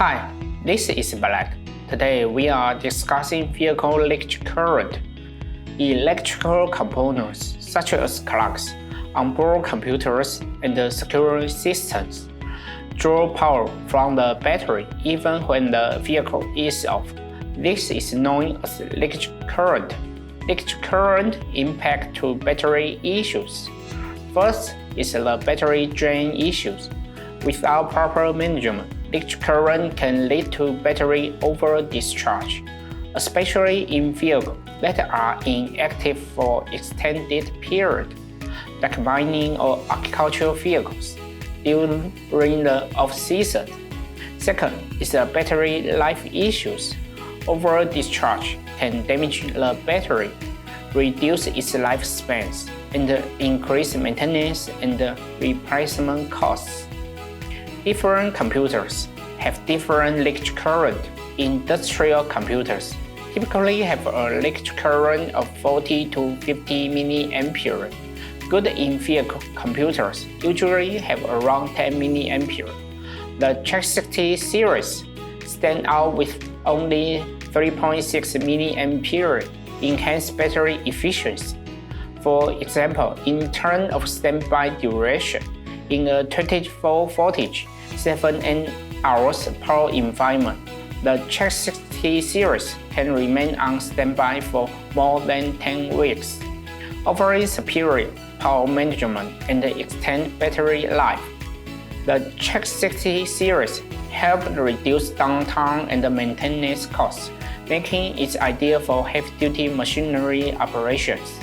Hi, this is Black. Today we are discussing vehicle leakage current. Electrical components such as clocks, onboard computers, and security systems draw power from the battery even when the vehicle is off. This is known as leakage current. Leakage current impact two battery issues. First is the battery drain issues. Without proper management, leakage current can lead to battery over-discharge, especially in vehicles that are inactive for extended period, like mining or agricultural vehicles, during the off-season. Second is the battery life issues. Over-discharge can damage the battery, reduce its lifespans, and increase maintenance and replacement costs. Different computers have different leakage current. Industrial computers typically have a leakage current of 40 to 50 mA. Good in-vehicle computers usually have around 10 mA. The Check60 series stand out with only 3.6 mA enhanced battery efficiency. For example, in terms of standby duration, in a 24 voltage, 7 hours per environment, the Check60 series can remain on standby for more than 10 weeks, offering superior power management and extend battery life. The Check60 series help reduce downtime and maintenance costs, making it ideal for heavy-duty machinery operations.